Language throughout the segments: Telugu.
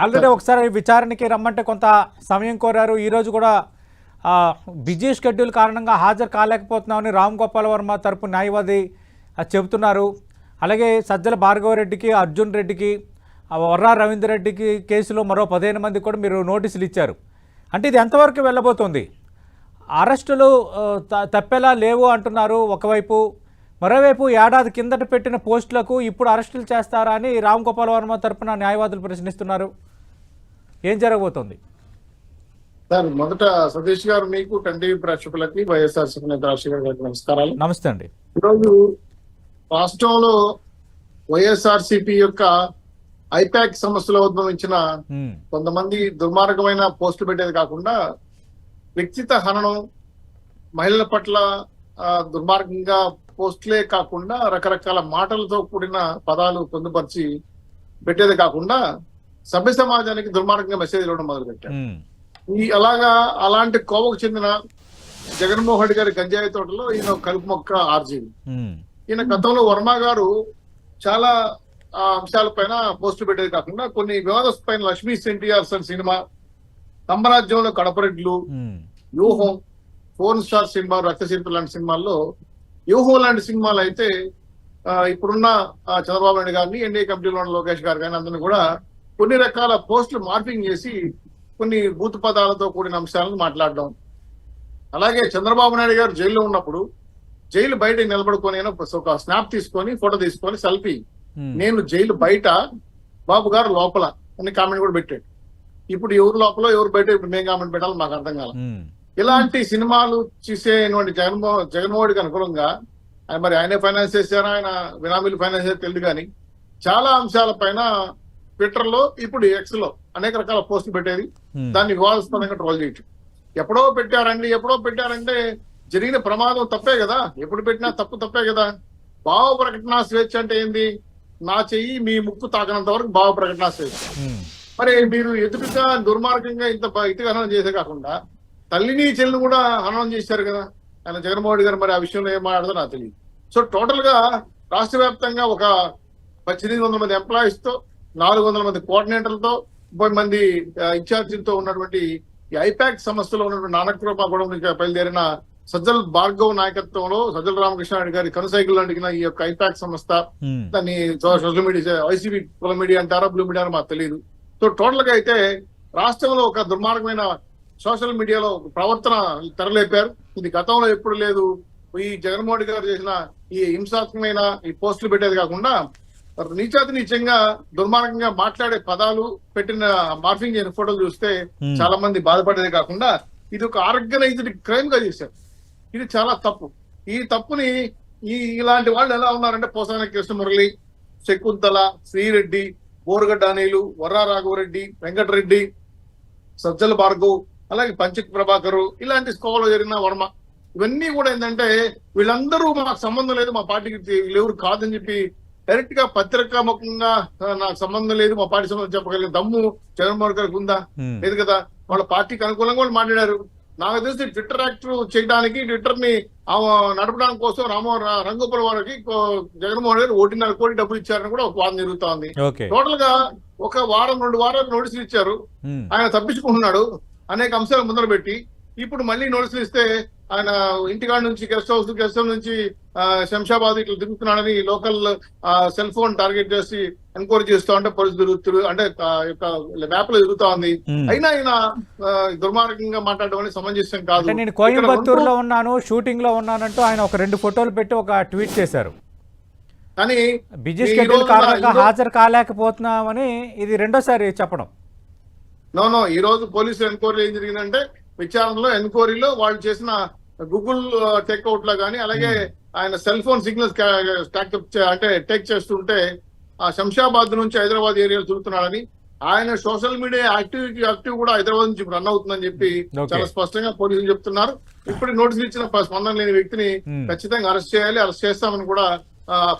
ఆల్రెడీ ఒకసారి విచారణకి రమ్మంటే కొంత సమయం కోరారు. ఈరోజు కూడా బిజీ షెడ్యూల్ కారణంగా హాజరు కాలేకపోతున్నామని రామ్ గోపాల్ వర్మ తరపు న్యాయవాది చెబుతున్నారు. అలాగే సజ్జల భార్గవరెడ్డికి, అర్జున్ రెడ్డికి, వర్రా రవీందర్ రెడ్డికి కేసులో మరో 15 మంది కూడా మీరు నోటీసులు ఇచ్చారు. అంటే ఇది ఎంతవరకు వెళ్ళబోతోంది? అరెస్టులు తప్పేలా లేవు అంటున్నారు ఒకవైపు, మరోవైపు ఏడాది కిందట పెట్టిన పోస్టులకు ఇప్పుడు అరెస్టులు చేస్తారా అని రామ్ గోపాల్ వర్మ తరపున న్యాయవాదులు ప్రశ్నిస్తున్నారు. ఏం జరగబోతోంది? సార్, మొదట సతీష్ గారు, మీకు టీవీ ప్రేక్షకులకి వైఎస్ఆర్సీపీ నేత రాజశేఖర్ గారికి నమస్కారాలు. నమస్తే అండి. ఈరోజు రాష్ట్రంలో వైఎస్ఆర్సీపీ యొక్క ఐపాక్ సమస్యలో ఉద్భవించిన కొంతమంది దుర్మార్గమైన పోస్టులు పెట్టేది కాకుండా వ్యక్తిగత హననం, మహిళల పట్ల దుర్మార్గంగా పోస్టులే కాకుండా రకరకాల మాటలతో కూడిన పదాలు పొందుపరిచి పెట్టేది కాకుండా సభ్య సమాజానికి దుర్మార్గంగా మెసేజ్ ఇవ్వడం మొదలుపెట్టారు. అలాంటి కోవకు చెందిన జగన్మోహన్ రెడ్డి గారి గంజాయి తోటలో ఈయన కలుపు మొక్క ఆర్జీవి. ఈయన గతంలో వర్మ గారు చాలా అంశాలపైన పోస్టులు పెట్టేది కాకుండా కొన్ని వివాదాస్పైన లక్ష్మీ ఎన్టీఆర్ సినిమా, తమ్మరాజ్యంలో కడపరెడ్లు, వ్యూహం, 4 స్టార్ సినిమా, రక్తశిల్పి లాంటి సినిమాల్లో, వ్యూహం లాంటి సినిమాలు అయితే ఇప్పుడున్న చంద్రబాబు నాయుడు గారిని, ఎన్డీఏ కమిటీలో ఉన్న లోకేష్ గారు కానీ అందరినీ కూడా కొన్ని రకాల పోస్టులు మార్పింగ్ చేసి కొన్ని బూతు పదాలతో కూడిన అంశాలను మాట్లాడడం. అలాగే చంద్రబాబు నాయుడు గారు జైల్లో ఉన్నప్పుడు జైలు బయట నిలబడుకొని ఒక స్నాప్ తీసుకొని, ఫోటో తీసుకొని సెల్ఫీ, నేను జైలు బయట, బాబు గారు లోపల అని కామెంట్ కూడా పెట్టాడు. ఇప్పుడు ఎవరు లోపల ఎవరు బయట, ఇప్పుడు మేము కామెంట్ పెట్టాలి మాకు అర్థం కాల. ఇలాంటి సినిమాలు చూసేటువంటి జగన్మోహన్ అనుకూలంగా మరి ఆయనే ఫైనాన్స్ చేశారా, ఆయన బినామీలు ఫైనాన్స్ చేశారు తెలియదు, కానీ చాలా అంశాలపైన ట్విట్టర్ లో, ఇప్పుడు ఎక్స్ లో అనేక రకాల పోస్టులు పెట్టేది, దాన్ని వివాదాస్పదంగా ట్రోల్ చేయటం. ఎప్పుడో పెట్టారంటే జరిగిన ప్రమాదం తప్పే కదా, ఎప్పుడు పెట్టినా తప్పే కదా. భావ ప్రకటన స్వేచ్ఛ అంటే ఏంది? నా చెయ్యి మీ ముక్కు తాకనంత వరకు భావ ప్రకటన స్వేచ్ఛ. మరి మీరు ఎదురుగా దుర్మార్గంగా ఇటుగా హననం చేసే కాకుండా తల్లిని చెల్లిని కూడా హననం చేశారు కదా ఆయన జగన్మోహన్ రెడ్డి గారు. మరి ఆ విషయంలో ఏం మాట్లాడదో నాకు తెలియదు. సో టోటల్ గా రాష్ట్ర వ్యాప్తంగా ఒక 1800 మంది ఎంప్లాయీస్ తో, 400 మంది కోఆర్డినేటర్లతో, 30 మంది ఇన్ఛార్జీలతో ఉన్నటువంటి ఈ ఐపాక్ సంస్థలో ఉన్నటువంటి నానక్రూపగూడెం నుంచి బయలుదేరిన సజ్జల భార్గవ్ నాయకత్వంలో సజ్జల రామకృష్ణారెడ్డి గారి కనుసైకిల్ అడిగిన ఈ యొక్క ఐపాక్ సంస్థ, దాన్ని సోషల్ మీడియా, వైసీపీ కుల మీడియా అంటారా, బ్లూ మీడియా మాకు తెలియదు. సో టోటల్ గా అయితే రాష్ట్రంలో ఒక దుర్మార్గమైన సోషల్ మీడియాలో ప్రవర్తన తెరలేపారు. ఇది గతంలో ఎప్పుడు లేదు. ఈ జగన్మోహన్ రెడ్డి గారు చేసిన ఈ హింసాత్మకమైన ఈ పోస్టులు పెట్టేది కాకుండా నీచాతి నీచంగా దుర్మార్గంగా మాట్లాడే పదాలు పెట్టిన మార్ఫింగ్ చేసిన ఫోటోలు చూస్తే చాలా మంది బాధపడేది కాకుండా ఇది ఒక ఆర్గనైజ్డ్ క్రైమ్ గా చేశారు. ఇది చాలా తప్పు. ఈ తప్పుని ఇలాంటి వాళ్ళు ఎలా ఉన్నారంటే పోసాని కృష్ణమురళి, శకుంతల, శ్రీరెడ్డి, బోరగడ్డ అనిలు, వర్రా రాఘవరెడ్డి, వెంకటరెడ్డి, సజ్జల భార్గవ్, అలాగే పంచక్ ప్రభాకర్, ఇలాంటి స్కోవలో జరిగిన వర్మ, ఇవన్నీ కూడా ఏంటంటే వీళ్ళందరూ మాకు సంబంధం లేదు, మా పార్టీకి వీళ్ళెవరు కాదని చెప్పి డైరెక్ట్ గా పత్రికాముఖంగా నాకు సంబంధం లేదు, మా పార్టీ సంబంధం చెప్పగలిగిన దమ్ము జగన్మోహన్ గారికి ఉందా? లేదు కదా. వాళ్ళ పార్టీకి అనుకూలంగా వాళ్ళు మాట్లాడారు. నాకు తెలిసి ట్విట్టర్ యాక్ట్ చేయడానికి, ట్విట్టర్ ని నడపడానికి కోసం రంగోపాల్ వారికి జగన్మోహన్ గారు 1.5 కోటి డబ్బులు ఇచ్చారని కూడా ఒక వాదన జరుగుతోంది. టోటల్ గా ఒక వారం 2 వారాలు నోటీసులు ఇచ్చారు. ఆయన తప్పించుకుంటున్నాడు అనేక అంశాలు ముందర పెట్టి. ఇప్పుడు మళ్ళీ నోటీసులు ఇస్తే ఆయన ఇంటికాడ నుంచి గెస్ట్ హౌస్ నుంచి శంషాబాద్ ఇట్లా దిగుతున్నాడని లోకల్ సెల్ ఫోన్ టార్గెట్ చేసి ఎంక్వైరీ చేస్తూ ఉంటే పోలీసు అంటే మ్యాప్ లో తిరుగుతా ఉంది. అయినా ఆయన దుర్మార్గంగా మాట్లాడడం అనేది సమంజసం కాదు. నేను కోయంబత్తూర్ లో ఉన్నాను, షూటింగ్ లో ఉన్నానంటూ ఆయన ఒక 2 ఫోటోలు పెట్టి ఒక ట్వీట్ చేశారు. కానీ బిజీ షెడ్యూల్ కారణంగా హాజరు కాలేకపోతున్నామని ఇది రెండోసారి చెప్పడం. నో ఈ రోజు పోలీసు ఎంక్వైరీ ఏం జరిగిందంటే, విచారణలో ఎంక్వైరీలో వాళ్ళు చేసిన గూగుల్ టేక్అవుట్ లో కానీ, అలాగే ఆయన సెల్ ఫోన్ సిగ్నల్స్ అంటే టేక్ చేస్తుంటే ఆ శంషాబాద్ నుంచి హైదరాబాద్ ఏరియాలో తిరుగుతున్నాడని, ఆయన సోషల్ మీడియా యాక్టివ్ కూడా హైదరాబాద్ నుంచి రన్ అవుతుందని చెప్పి చాలా స్పష్టంగా పోలీసులు చెప్తున్నారు. ఇప్పుడు నోటీసులు ఇచ్చిన స్పందన లేని వ్యక్తిని ఖచ్చితంగా అరెస్ట్ చేయాలి, అరెస్ట్ చేస్తామని కూడా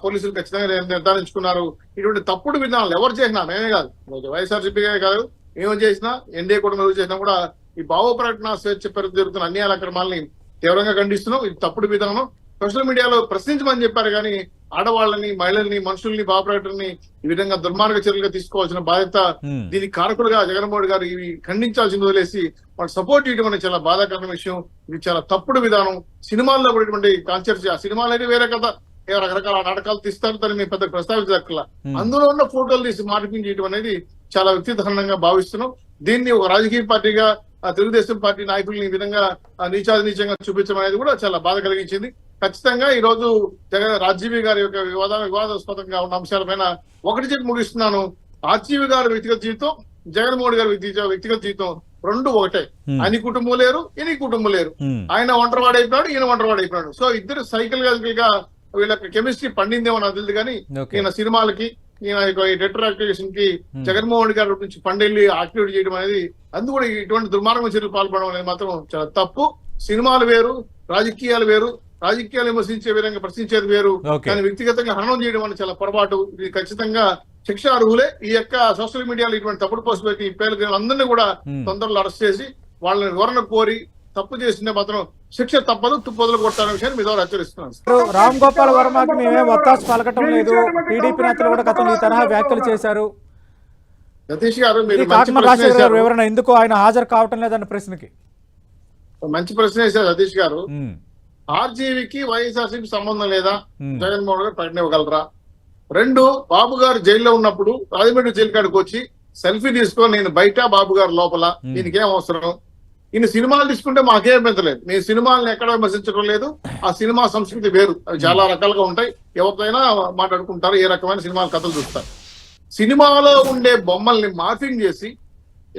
పోలీసులు ఖచ్చితంగా నిర్ధారించుకున్నారు. ఇటువంటి తప్పుడు విధానాలు ఎవరు చేసినా, మేమే కాదు, వైఎస్ఆర్సీపీగా కాదు, ఏమో చేసినా, ఎన్డీఏ కూడా చేసినా కూడా ఈ భావ ప్రకటన స్వేచ్ఛ పేరుతో జరుగుతున్న అన్యాయాల అక్రమాలని తీవ్రంగా ఖండిస్తున్నాం. ఇది తప్పుడు విధానం. సోషల్ మీడియాలో ప్రశ్నించమని చెప్పారు కానీ ఆడవాళ్ళని, మహిళల్ని, మనుషుల్ని, బాపరేటర్ని ఈ విధంగా దుర్మార్గ చర్యలుగా తీసుకోవాల్సిన బాధ్యత దీనికి కారకులుగా జగన్మోహన్ గారు ఇవి ఖండించాల్సింది వదిలేసి వాళ్ళు సపోర్ట్ చేయడం అనేది చాలా బాధాకరమైన విషయం. ఇది చాలా తప్పుడు విధానం. సినిమాల్లో పడేటువంటి కాన్సెప్ట్స్, ఆ సినిమాలు అయితే వేరే కదా, రకరకాల నాటకాలు తీస్తారు, దాన్ని మేము పెద్ద ప్రస్తావించక్కల. అందులో ఉన్న ఫోటోలు తీసి మార్పింగ్ చేయడం అనేది చాలా వ్యక్తిగతంగా భావిస్తున్నాం. దీన్ని ఒక రాజకీయ పార్టీగా తెలుగుదేశం పార్టీ నాయకుల్ని ఈ విధంగా నీచంగా చూపించడం అనేది కూడా చాలా బాధ కలిగించింది. ఖచ్చితంగా ఈ రోజు రాజీవ్ గారి యొక్క వివాదాస్పదంగా ఉన్న అంశాలపైన ఒకటి చెప్పి ముగిస్తున్నాను. రాజీవ్ గారి వ్యక్తిగత జీవితం, జగన్మోహన్ గారి వ్యక్తిగత జీవితం రెండు ఒకటే. ఆయన కుటుంబం లేరు, ఈయన కుటుంబం లేరు. ఆయన ఒంటరివాడైపోయాడు, ఈయన ఒంటరివాడైపోయాడు. సో ఇద్దరు సైకిల్ గా వీళ్ళకి కెమిస్ట్రీ పండిందేమో నాకు తెలియదు కానీ ఈయన సినిమాలకి, ఈయన డెటర్ యాక్టివేషన్ కి జగన్మోహన్ గారి నుంచి పండెళ్ళి యాక్టివేట్ చేయడం అనేది, అందుకు కూడా ఇటువంటి దుర్మార్గ చర్యలు పాల్పడడం అనేది మాత్రం చాలా తప్పు. సినిమాలు వేరు, రాజకీయాలు వేరు. రాజకీయాలు విమర్శించే విధంగా ప్రశ్నించేది వేరు, కానీ వ్యక్తిగతంగా హననం చేయడం అనేది చాలా పొరపాటు. ఇది ఖచ్చితంగా శిక్ష అర్హులే. ఈ యొక్క సోషల్ మీడియాలో ఇటువంటి తప్పుడు పోస్ట్ పెట్టి పేర్లు అందరినీ కూడా తొందరలో అరెస్ట్ చేసి వాళ్ళని వివరణ కోరి తప్పు చేసిందే మాత్రం శిక్ష తప్పదు, తుప్పదులు కొట్టాలనే విషయాన్ని మీ ద్వారా హెచ్చరిస్తున్నాను. రామ్ గోపాల్ వర్మకి మేమే ఒత్తాసు పలకటం లేదు. టీడీపీ నేతలు కూడా గతంలో ఈ తరహా వ్యాఖ్యలు చేశారు. సతీష్ గారు, మీరు వివరణ ఎందుకు ఆయన హాజరు కావటం లేదన్న ప్రశ్నకి మంచి ప్రశ్న వేశారు సతీష్ గారు. ఆర్జీవీకి వైఎస్ఆర్సీకి సంబంధం లేదా, జగన్మోహన్ గారు ప్రకటన ఇవ్వగలరా? రెండు, బాబు గారు జైల్లో ఉన్నప్పుడు రాజమండ్రి జైలు కాడికి వచ్చి సెల్ఫీ తీసుకొని నేను బయట, బాబు గారు లోపల, దీనికేం అవసరం? ఈయన సినిమాలు తీసుకుంటే మాకేం పెంచలేదు. నేను సినిమాలను ఎక్కడ విమర్శించడం లేదు. ఆ సినిమా సంస్కృతి వేరు, అవి చాలా రకాలుగా ఉంటాయి. ఎవరితోనైనా మాట్లాడుకుంటారు, ఏ రకమైన సినిమాల కథలు చూస్తారు. సినిమాలో ఉండే బొమ్మల్ని మార్ఫింగ్ చేసి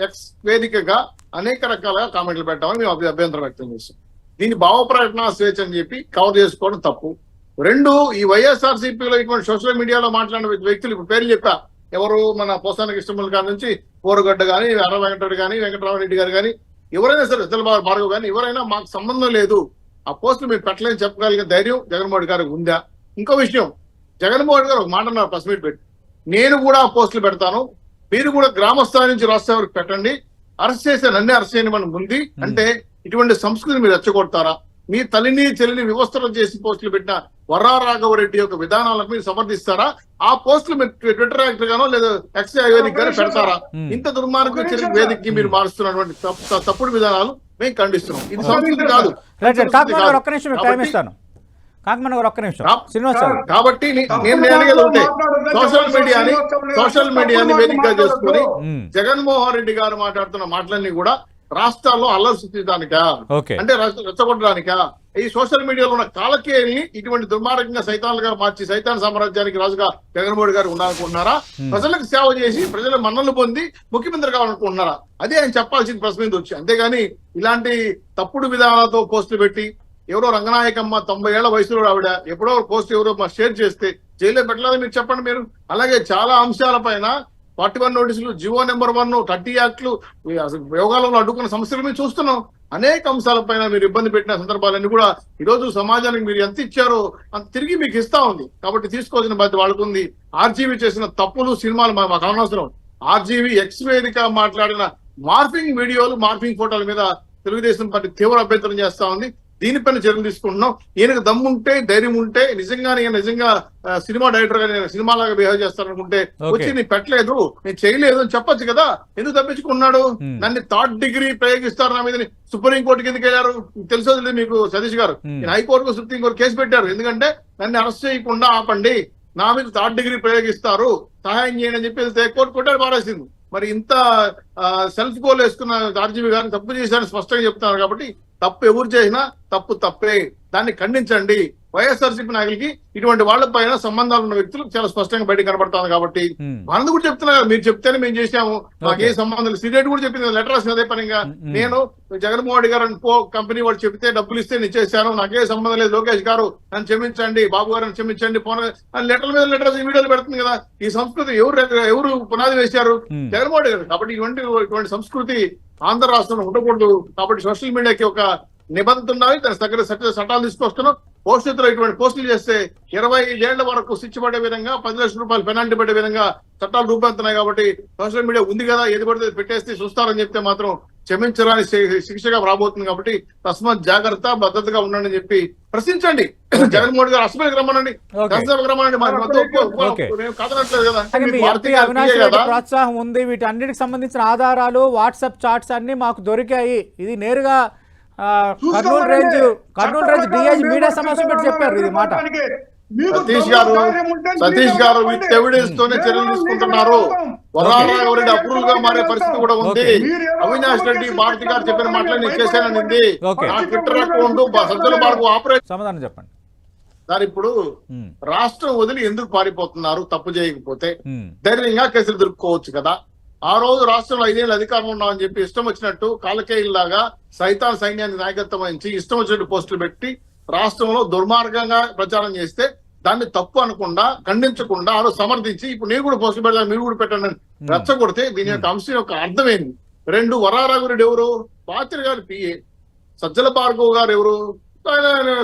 ఎక్స్ వేదికగా అనేక రకాలుగా కామెంట్లు పెట్టామని మేము అభ్యంతరం వ్యక్తం చేస్తాం. దీన్ని భావ ప్రకటన స్వేచ్ఛ అని చెప్పి కవర్ చేసుకోవడం తప్పు. రెండు, ఈ వైఎస్ఆర్సీపీలో ఇటువంటి సోషల్ మీడియాలో మాట్లాడిన వ్యక్తులు ఇప్పుడు పేర్లు చెప్పా, ఎవరు మన పోసాన కృష్ణమూర్తి గారి నుంచి పోరుగడ్డ గాని, అర్ర వెంకటరెడ్డి గాని, వెంకటరామరెడ్డి గారు కానీ, ఎవరైనా సరే, ఇద్దరు భార్గవ్ కానీ, ఎవరైనా మాకు సంబంధం లేదు, ఆ పోస్టులు మీరు పెట్టలేని చెప్పగలిగే ధైర్యం జగన్మోహన్ గారికి ఉందా? ఇంకో విషయం, జగన్మోహన్ గారు ఒక మాట అన్నారు ప్రెస్ మీట్ పెట్టి, నేను కూడా ఆ పోస్టులు పెడతాను, మీరు కూడా గ్రామ స్థాయి నుంచి రాష్ట్ర వరకు పెట్టండి, అరెస్ట్ చేస్తే నన్నే అరెస్ట్ చేయని మనం ఉంది అంటే ఇటువంటి సంస్కృతిని మీరు రెచ్చగొడతారా? మీ తల్లిని చెల్లిని వివస్త్రం చేసి పోస్టులు పెట్టిన వర్రా రాఘవరెడ్డి యొక్క విధానాలకు మీరు సమర్థిస్తారా? ఆ పోస్టులు మీరు ట్విట్టర్ యాక్టర్ గానో లేదా ఎక్స్ వేదిక గానో పెడతారా? ఇంత దుర్మార్గ చర్య వేదికకి మీరు మారుస్తున్నటువంటి తప్పుడు విధానాలు మేము ఖండిస్తున్నాం. ఇది సంస్కృతి కాదు. కాబట్టి నేను అడిగేది ఒకటే, సోషల్ మీడియాని వేదికగా చేసుకుని జగన్మోహన్ రెడ్డి గారు మాట్లాడుతున్న మాటలన్నీ కూడా రాష్ట్రాల్లో అల్లరి సృష్టించడానికా, అంటే రెచ్చగొట్టడానికా? ఈ సోషల్ మీడియాలో ఉన్న కాలకేయల్ని ఇటువంటి దుర్మార్గంగా సైతాన్లుగా మార్చి సైతాన్ సామ్రాజ్యానికి రాజుగా జగన్మోహన్ గారు ఉండాలనుకుంటున్నారా? ప్రజలకు సేవ చేసి ప్రజల మన్నలు పొంది ముఖ్యమంత్రి కావాలనుకుంటున్నారా? అదే ఆయన చెప్పాల్సిన ప్రశ్న మీద వచ్చి, అంతేగాని ఇలాంటి తప్పుడు విధానాలతో పోస్టులు పెట్టి, ఎవరో రంగనాయకమ్మ 90 ఏళ్ల వయసులో ఆవిడ ఎప్పుడో పోస్ట్ ఎవరో షేర్ చేస్తే జైల్లో పెట్టలేదని మీరు చెప్పండి. మీరు అలాగే చాలా అంశాలపైన 41 నోటీసులు, జివో నెంబర్ 1, 30 యాక్ట్లు, యోగాలలో అడ్డుకున్న సమస్యలు మేము చూస్తున్నాం. అనేక అంశాలపైన మీరు ఇబ్బంది పెట్టిన సందర్భాలన్నీ కూడా ఈ రోజు సమాజానికి మీరు ఎంత ఇచ్చారో అంత తిరిగి మీకు ఇస్తా ఉంది. కాబట్టి తీసుకోవాల్సిన బాధ్యత వాళ్ళకుంది. ఆర్జీవీ చేసిన తప్పులు సినిమాలు మాకు అనవసరం. ఆర్జీవీ ఎక్స్ వేదిక మాట్లాడిన మార్ఫింగ్ వీడియోలు, మార్ఫింగ్ ఫోటోల మీద తెలుగుదేశం పార్టీ తీవ్ర అభ్యంతరం చేస్తా ఉంది. దీనిపైన చర్యలు తీసుకుంటున్నాం. ఈయనకు దమ్ముంటే, ధైర్యం ఉంటే, నిజంగా సినిమా డైరెక్టర్ గా సినిమాలాగా బిహేవ్ చేస్తారనుకుంటే వచ్చి నేను పెట్టలేదు, నేను చేయలేదు అని చెప్పొచ్చు కదా. ఎందుకు తప్పించుకున్నాడు? నన్ను 3rd డిగ్రీ ప్రయోగిస్తారు నా మీద సుప్రీంకోర్టుకి ఎందుకు వెళ్ళారు తెలుసో తెలియదు మీకు సతీష్ గారు. నేను హైకోర్టుకు సుప్రీంకోర్టు కేసు పెట్టారు. ఎందుకంటే నన్ను అరెస్ట్ చేయకుండా ఆపండి, నా మీద 3rd డిగ్రీ ప్రయోగిస్తారు, సహాయం చేయండి అని చెప్పి కోర్టు కొట్టాడు, పారేసింది. మరి ఇంత సెల్ఫ్ గోల్ వేసుకున్న ఆర్జీవీ గారిని తప్పు చేశారని స్పష్టంగా చెప్తున్నారు. కాబట్టి తప్పు ఎవరు చేసినా తప్పే, దాన్ని ఖండించండి. వైఎస్ఆర్సీపీ నాయకులకి ఇటువంటి వాళ్ళ పైన సంబంధాలు ఉన్న వ్యక్తులు చాలా స్పష్టంగా బయట కనబడుతుంది. కాబట్టి వాళ్ళని కూడా చెప్తున్నారు, మీరు చెప్తేనే మేము చేసాము, మాకే సంబంధం లేదు. సిడెట్ కూడా చెప్పింది, లెటర్ రాసింది అదే పనిగా, నేను జగన్మోహన్ గారు కంపెనీ వాళ్ళు చెప్తే డబ్బులు ఇస్తే నేను చేశాను, నాకే సంబంధం లేదు, లోకేష్ గారు నన్ను క్షమించండి, బాబు గారు క్షమించండి, లెటర్ల మీద లెటర్స్ వీడియోలు పెడుతుంది కదా. ఈ సంస్కృతి ఎవరు పునాది వేశారు? జగన్మోహన్ గారు. కాబట్టి ఇటువంటి సంస్కృతి ఆంధ్ర రాష్ట్రంలో ఉండకూడదు. కాబట్టి సోషల్ మీడియాకి ఒక నిబంధన ఉండాలి, దాని దగ్గర చట్టాలు తీసుకొస్తున్నాం. పోస్టులతో ఇటువంటి పోస్టులు చేస్తే 25 ఏళ్ల వరకు శిక్ష పడే విధంగా, 10 లక్షల రూపాయలు పెనాల్టీ పడే విధంగా చట్టాలు రూపొందుతున్నాయి. కాబట్టి సోషల్ మీడియా ఉంది కదా, ఏది పడితే పెట్టేస్తే చూస్తారని చెప్తే మాత్రం క్షమించరాని శిక్షగా రాబోతుంది కాబట్టి తస్మాత్ జాగ్రత్త, భద్రతగా ఉండండి అని చెప్పి ప్రశ్నించండి. జగన్మోహన్ గారు అసెంబ్లీకి రమ్మనండి, Okay. శాసనసభకు రమ్మనండి. Okay. నేను కాదనట్లేదు కదా. కానీ మీ భారతీయ ఎంపీ అవినాష్ PA రెడ్డి కదా. ప్రోత్సాహం ఉంది, వీటి అన్నిటికి సంబంధించిన ఆధారాలు వాట్సాప్ చాట్స్ అన్ని మాకు దొరికాయి. ఇది నేరుగా కర్నూలు రేంజ్ డిఐజీ మీడియా సమావేశం పెట్టి చెప్పారు ఇది మాట. సతీష్ గారు విత్ ఎవిడెన్స్ తోనే చర్యలు తీసుకుంటున్నారు. వరాలరెడ్డి అప్రూవల్ గా మారే పరిస్థితి కూడా ఉంది. అవినాష్ రెడ్డి భారతి గారు చెప్పిన మాటలు నేను చేశానని Okay. నా ట్విట్టర్ అకౌంట్ సజ్జల మార్గం ఆపరేట్. సమాధానం చెప్పండి. సార్ ఇప్పుడు ఉమ్, రాష్ట్రం వదిలి ఎందుకు పారిపోతున్నారు? తప్పు చేయకపోతే ఉమ్, ధైర్యంగా కేసులు దొరుకుకోవచ్చు కదా. ఆ రోజు రాష్ట్రంలో 5 ఏళ్ళు అధికారం ఉన్నామని చెప్పి ఇష్టం వచ్చినట్టు కాలకేయుల్లాగా సైతాన్ సైన్యాన్ని నాయకత్వం వహించి ఇష్టం వచ్చినట్టు పోస్టులు పెట్టి రాష్ట్రంలో దుర్మార్గంగా ప్రచారం చేస్తే దాన్ని తప్పు అనకుండా, ఖండించకుండా ఆ రోజు సమర్థించి ఇప్పుడు నేను కూడా పోస్టులు పెడతాను, మీరు కూడా పెట్టండి అని రెచ్చగొడితే దీని యొక్క అంశం యొక్క అర్థమేంది? 2 వరారాఘురెడ్డి ఎవరు? పాత్రి గారి పిఏ. సజ్జల భార్గవ్ గారు ఎవరు?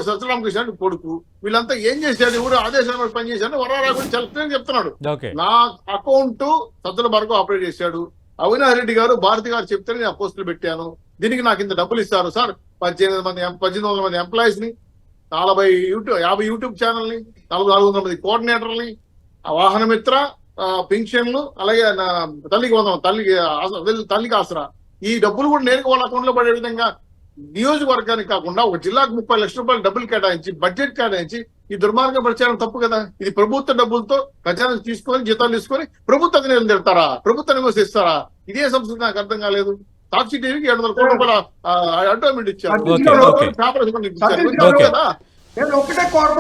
సత్యరామకృష్ణ కొడుకు. వీళ్ళంతా ఏం చేశారు? ఎవరు ఆదేశాల మీద పనిచేశారు? వరారాఘురెడ్డి చాలా చెప్తున్నాడు. ఓకే. నా అకౌంట్ సజ్జల భార్గవ్ ఆపరేట్ చేశాడు. అవినాష్ రెడ్డి గారు భారతి గారు చెప్తేనే నేను పోస్టులు పెట్టాను. దీనికి నాకు ఇంత డబ్బులు ఇస్తారు సార్. 1800 మంది ఎంప్లాయీస్ ని, 50 యూట్యూబ్ ఛానల్ ని, 400 మంది కోఆర్డినేటర్ని, వాహన మిత్ర, పెన్షన్లు, అలాగే తల్లికి 100 తల్లికి ఆసరా. ఈ డబ్బులు కూడా నేరుగా వాళ్ళ అకౌంట్ లో పడే విధంగా నియోజకవర్గానికి కాకుండా ఒక జిల్లాకు 30 లక్షల రూపాయలు డబ్బులు కేటాయించి, బడ్జెట్ కేటాయించి ఈ దుర్మార్గ ప్రచారం తప్పు కదా. ఇది ప్రభుత్వ డబ్బులతో ఖజానా తీసుకొని, జీతాలు తీసుకొని ప్రభుత్వ అధినేతలు తిడతారా? ప్రభుత్వాన్ని విమర్శిస్తారా? ఇదే సంస్కృతి నాకు అర్థం కాలేదు. సాక్షి టీవీకి 700 కోట్ల రూపాయల అడ్వర్టైజ్మెంట్ ఇచ్చారు. Okay. పేపర్ ఇచ్చారు నేను ఒకటే